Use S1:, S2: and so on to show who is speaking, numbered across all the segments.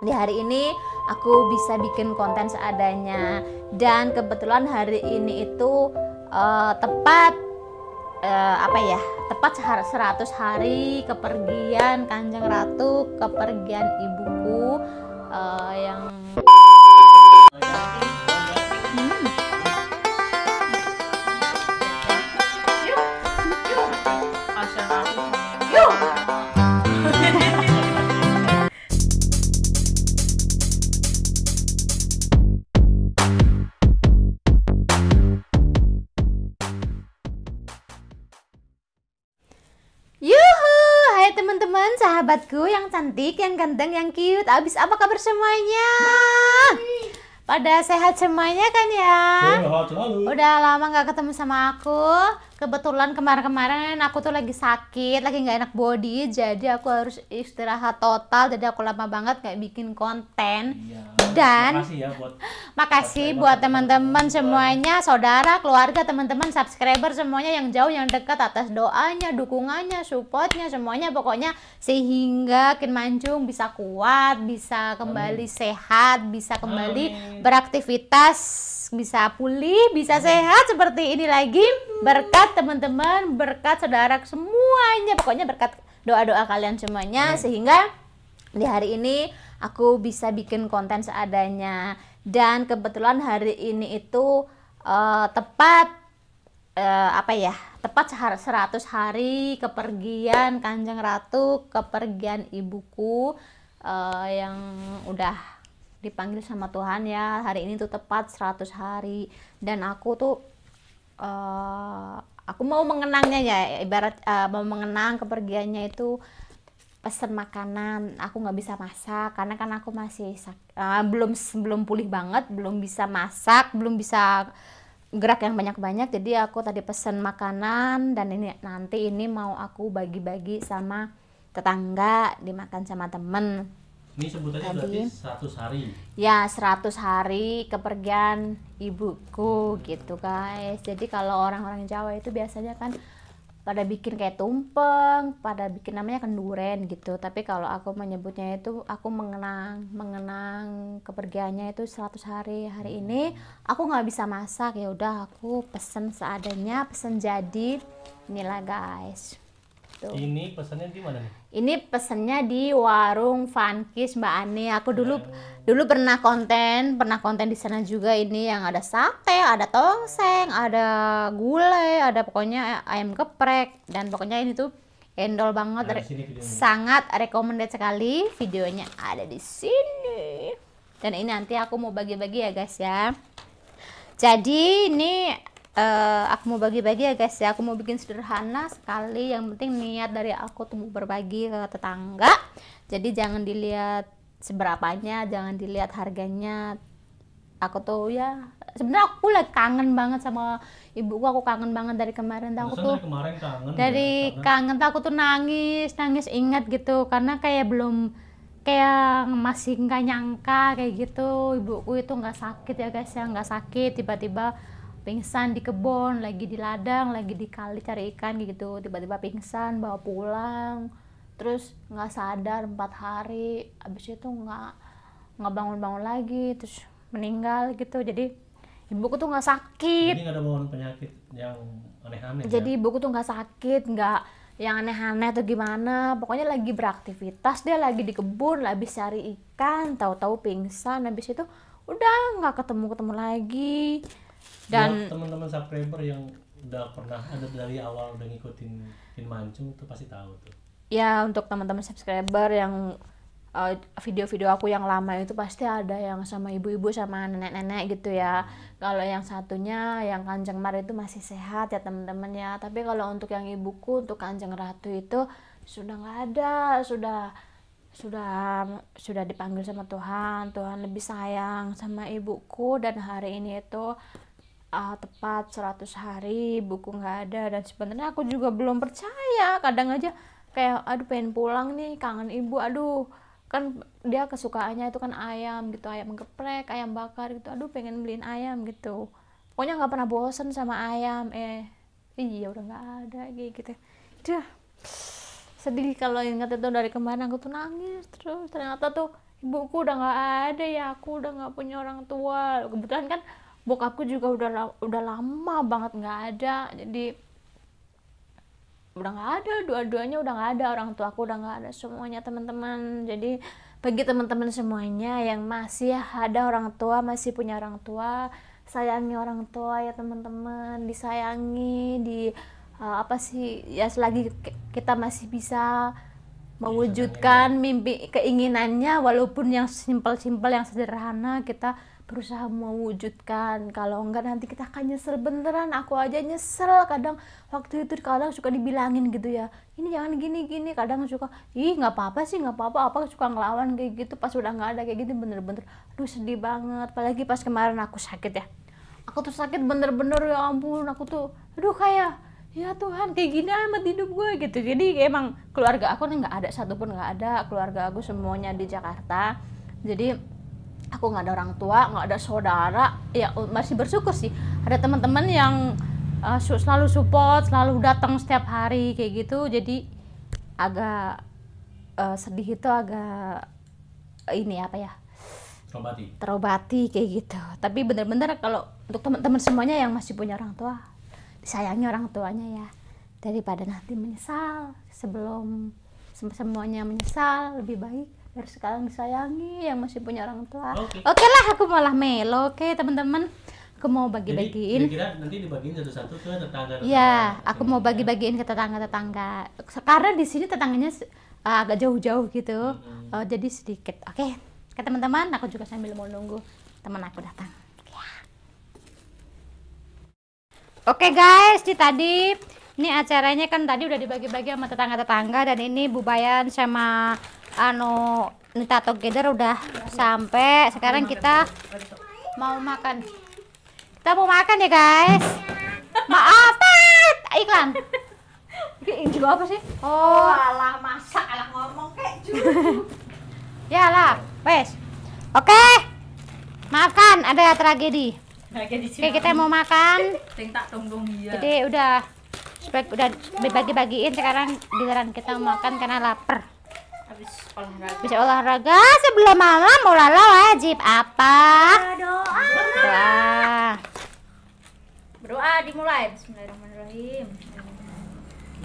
S1: di hari ini aku bisa bikin konten seadanya, dan kebetulan hari ini itu tepat tepat 100 hari kepergian Kanjeng Ratu, kepergian ibuku yang Yuhu, hai teman-teman, sahabatku yang cantik, yang ganteng, yang cute. Abis apa kabar semuanya? Pada sehat semuanya kan ya?
S2: Sehat selalu.
S1: Udah lama nggak ketemu sama aku. Kebetulan kemarin-kemarin aku tuh lagi sakit, lagi nggak enak body, jadi aku harus istirahat total. Jadi aku lama banget nggak bikin konten.
S2: Iya.
S1: Dan
S2: makasih ya
S1: buat teman-teman semuanya, saudara, keluarga, teman-teman, subscriber semuanya yang jauh, yang dekat, atas doanya, dukungannya, supportnya, semuanya pokoknya sehingga Kin Mancung bisa kuat, bisa kembali sehat, bisa kembali beraktivitas, bisa pulih, bisa sehat seperti ini lagi, berkat teman-teman, berkat saudara semuanya, pokoknya berkat doa-doa kalian semuanya, sehingga di hari ini aku bisa bikin konten seadanya. Dan kebetulan hari ini itu tepat 100 hari kepergian Kanjeng Ratu, kepergian ibuku yang udah dipanggil sama Tuhan ya. Hari ini tuh tepat 100 hari, dan aku tuh aku mau mengenangnya ya, ibarat mau mengenang kepergiannya itu, pesen makanan. Aku nggak bisa masak karena kan aku masih belum pulih banget, belum bisa masak, belum bisa gerak yang banyak-banyak. Jadi aku tadi pesen makanan, dan ini nanti ini mau aku bagi-bagi sama tetangga, dimakan sama temen.
S2: Ini sebutannya berarti 100 hari.
S1: Ya, 100 hari kepergian ibuku gitu guys. Jadi kalau orang-orang Jawa itu biasanya kan pada bikin kayak tumpeng, pada bikin namanya kenduren gitu. Tapi kalau aku menyebutnya itu, aku mengenang kepergiannya itu 100 hari. Hari ini aku nggak bisa masak, ya udah aku pesen seadanya, pesen jadi. Inilah guys. Tuh.
S2: Ini pesannya di mana nih?
S1: Ini pesennya di warung Funkis Mbak Ani. Aku dulu pernah konten di sana juga. Ini yang ada sate, ada tongseng, ada gulai, ada pokoknya ayam geprek, dan pokoknya ini tuh endol banget. Sangat recommended sekali, videonya ada di sini. Dan ini nanti aku mau bagi-bagi ya guys ya. Jadi ini aku mau bagi-bagi ya guys ya. Aku mau bikin sederhana sekali, yang penting niat dari aku tuh mau berbagi ke tetangga. Jadi jangan dilihat seberapanya, jangan dilihat harganya. Aku tuh ya sebenarnya aku lagi kangen banget sama ibuku. Aku kangen banget dari kemarin tuh. Aku tuh kangen tuh, aku tuh nangis ingat gitu, karena kayak masih nggak nyangka kayak gitu ibuku itu nggak sakit ya guys ya, nggak sakit, tiba-tiba pingsan di kebun, lagi di ladang, lagi di kali cari ikan gitu, tiba-tiba pingsan, bawa pulang, terus nggak sadar 4 hari, abis itu nggak bangun-bangun lagi, terus meninggal gitu. Jadi ibuku tuh nggak sakit,
S2: jadi nggak ada bawaan penyakit yang aneh-aneh.
S1: jadi ibuku tuh nggak sakit, nggak yang aneh-aneh atau gimana, pokoknya lagi beraktivitas, dia lagi di kebun, habis cari ikan, tahu-tahu pingsan, habis itu udah nggak ketemu lagi. Dan
S2: teman-teman subscriber yang udah pernah ada dari awal, udah ngikutin Kin Mancung tuh pasti tahu tuh.
S1: Ya, untuk teman-teman subscriber yang video-video aku yang lama itu pasti ada yang sama ibu-ibu sama nenek-nenek gitu ya. Kalau yang satunya yang Kanjeng Mar itu masih sehat ya teman-teman ya. Tapi kalau untuk yang ibuku, untuk Kanjeng Ratu itu sudah nggak ada, sudah dipanggil sama Tuhan. Tuhan lebih sayang sama ibuku, dan hari ini itu tepat 100 hari ibuku nggak ada. Dan sebenarnya aku juga belum percaya, kadang aja kayak aduh pengen pulang nih, kangen ibu. Aduh, kan dia kesukaannya itu kan ayam gitu, ayam geprek, ayam bakar gitu, aduh pengen beliin ayam gitu, pokoknya nggak pernah bosen sama ayam. Iya udah nggak ada kayak gitu. Duh, sedih kalau ingat itu. Dari kemarin aku tuh nangis terus, ternyata tuh ibuku udah nggak ada ya, aku udah nggak punya orang tua. Kebetulan kan bokapku juga udah lama banget nggak ada, jadi udah nggak ada, dua-duanya udah nggak ada, orang tua aku udah nggak ada semuanya teman-teman. Jadi bagi teman-teman semuanya yang masih ada orang tua, masih punya orang tua, sayangi orang tua ya teman-teman, disayangi, apa sih ya, selagi kita masih bisa mewujudkan mimpi keinginannya, walaupun yang simpel-simpel, yang sederhana, kita berusaha mewujudkan. Kalau enggak nanti kita akan nyesel beneran. Aku aja nyesel kadang, waktu itu kadang suka dibilangin gitu ya, ini jangan gini-gini, kadang suka ih nggak apa-apa sih, nggak apa-apa, apa suka ngelawan kayak gitu. Pas udah nggak ada kayak gitu bener-bener aduh sedih banget. Apalagi pas kemarin aku sakit ya, aku tuh sakit bener-bener ya ampun, aku tuh aduh kayak ya Tuhan kayak gini amat hidup gue gitu. Jadi emang keluarga aku nih nggak ada satupun, nggak ada, keluarga aku semuanya di Jakarta. Jadi aku nggak ada orang tua, nggak ada saudara. Ya masih bersyukur sih ada teman-teman yang selalu support, selalu datang setiap hari kayak gitu. Jadi agak sedih itu agak ini apa ya, terobati kayak gitu. Tapi bener-bener kalau untuk teman-teman semuanya yang masih punya orang tua, disayangi orang tuanya ya, daripada nanti menyesal. Sebelum semuanya menyesal, lebih baik dari sekarang disayangi yang masih punya orang tua. Oke lah, aku malah melo. Oke teman-teman, aku mau bagi-bagiin.
S2: Kira-kira nanti dibagiin satu-satu ke tetangga.
S1: Ya, aku mau bagi-bagiin ke tetangga-tetangga. Karena di sini tetangganya agak jauh-jauh gitu, jadi sedikit. Oke teman-teman, aku juga sambil mau nunggu teman aku datang. Oke guys, tadi ini acaranya kan tadi udah dibagi-bagi sama tetangga-tetangga, dan ini Bu Bayan sama Nita Together udah sampai. Sekarang kita mau makan. Kita mau makan ya guys. Maaf, iklan. Ini juga apa sih? Oh,
S3: alah masak, alah ngomong kayak jujur.
S1: ya lah, wes. Oke. Makan, ada tragedi. Oke, kita mau makan.
S3: Sing tak tunggu dia.
S1: Jadi udah dibagi-bagiin, sekarang giliran kita makan karena lapar. Habis olahraga sebelum mama mulai wajib apa?
S3: Berdoa dimulai. Bismillahirrahmanirrahim.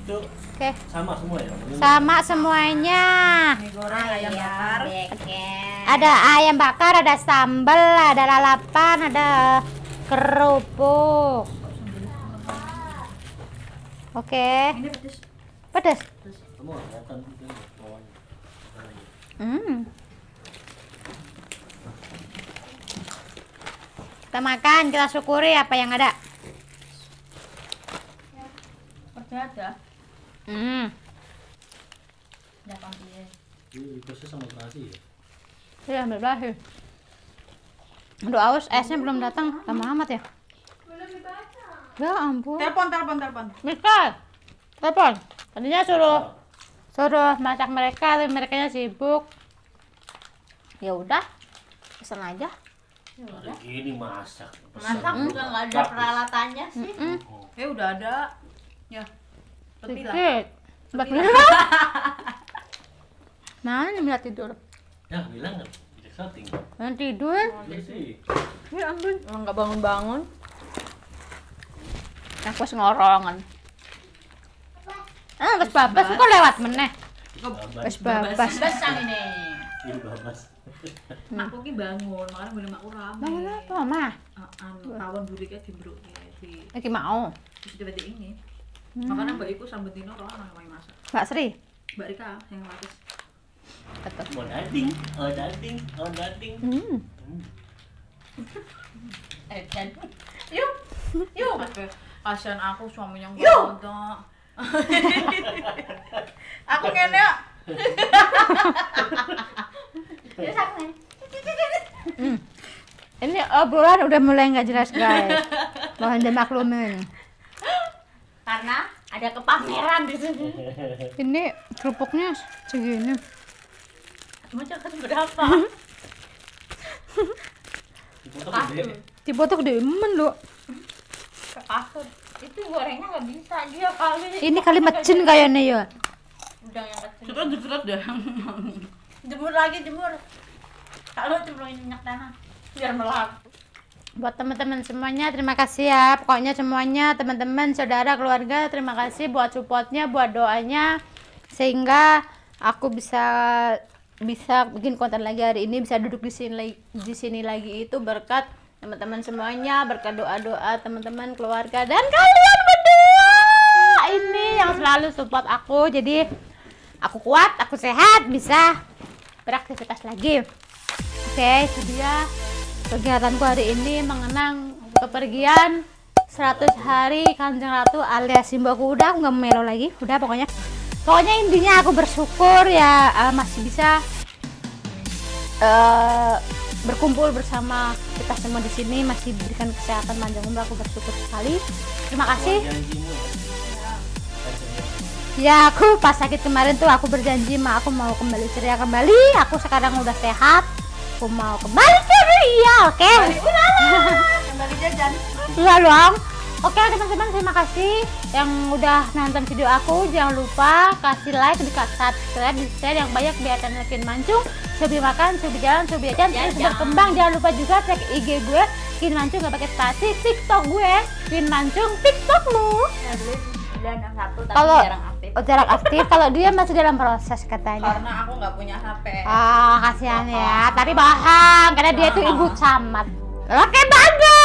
S2: Itu
S1: Oke.
S2: sama semua ya?
S1: Sama semuanya.
S3: Mie goreng, ayam bakar.
S1: Ada ayam bakar, ada sambal, ada lalapan, ada kerupuk. Oke.
S3: Ini pedes.
S1: Pedas.
S2: Semua kelihatan itu bawahnya.
S1: Kita makan, kita syukuri apa yang ada.
S3: Ada. Ada panggil.
S2: Ini proses sama terasi ya?
S1: Iya, ambil belah. Aduh, aus, esnya belum datang. Lama amat ya? Ya ampun.
S3: Telepon.
S1: Mister, telepon. Tadinya suruh masak mereka, tapi mereka sibuk. Ya udah, pesan aja.
S2: Hari ini masak.
S3: Masak juga nggak ada peralatannya sih. Udah ada. Ya. Lebih lah.
S1: Sedikit. Nah, ini Mila tidur.
S2: Ya bilang nggak tidak shooting.
S1: Jangan tidur.
S2: Iya sih.
S1: Ya ampun.
S3: Orang nggak bangun-bangun.
S1: Aku ngorongan. Wes babas kok lewat meneh. Wes babas.
S3: Besang ini.
S2: Ini babas.
S3: Makku ki bangun, makanya bener makku rame.
S1: Bangun apa, Mah?
S3: Tawon buriknya dibruk di
S1: Lagi mau.
S3: tiba-tiba ini. Makanya mbak Iku sambil dino roh anak main masak.
S1: Mbak Sri.
S3: Mbak Rika yang latih.
S1: Betul.
S2: Mau dading.
S3: Dan yuk. Kasihan aku suaminya nggak ada. Aku ngene.
S1: Ini obrolan udah mulai nggak jelas guys. Mohon dimaklumin.
S3: Karena ada kepameran di sini.
S1: Ini kerupuknya segini.
S3: Macam berapa?
S1: Dipotok di emen lu.
S3: Kasur. Itu gorengnya nggak bisa dia kali.
S1: Ini kali mecin kayaknya ya.
S3: Udang yang kecil. Jemur lagi. Kalau cemplungin minyak tanah biar melap.
S1: Buat teman-teman semuanya, terima kasih ya. Pokoknya semuanya, teman-teman, saudara, keluarga, terima kasih buat supportnya, buat doanya, sehingga aku bisa bikin konten lagi hari ini, bisa duduk di sini lagi itu berkat teman-teman semuanya, berkat doa-doa teman-teman, keluarga, dan kalian berdua ini yang selalu support aku. Jadi aku kuat, aku sehat, bisa beraktivitas lagi. Oke, itu dia kegiatanku hari ini mengenang kepergian 100 hari Kanjeng Ratu alias Simbaku. Udah, aku nggak melo lagi, udah pokoknya intinya aku bersyukur ya, masih bisa berkumpul bersama kita semua di sini, masih diberikan kesehatan panjang umur. Aku bersyukur sekali, terima kasih.
S2: Janjimu
S1: Ya, aku pas sakit kemarin tuh aku berjanji aku mau kembali ceria kembali. Aku sekarang udah sehat, aku mau kembali ceria. Oke,
S3: Kembali jajan.
S1: iya dong. Oke teman-teman, terima kasih yang udah nonton video aku. Jangan lupa kasih like, subscribe, di share yang banyak biar channel Queen Mancung Subi makan, Subi jalan, Subi jajan terus berkembang. Jangan lupa juga cek IG gue Queen Mancung gak pakai spasi, TikTok gue Queen Mancung, TikTokmu
S3: Dan yang satu tapi
S1: kalau
S3: jarang aktif.
S1: jarang aktif, kalau dia masih dalam proses katanya.
S3: Karena aku nggak punya HP.
S1: Ah, kasihan ya, tapi bohong karena dia itu ibu camat. Oke, bangga.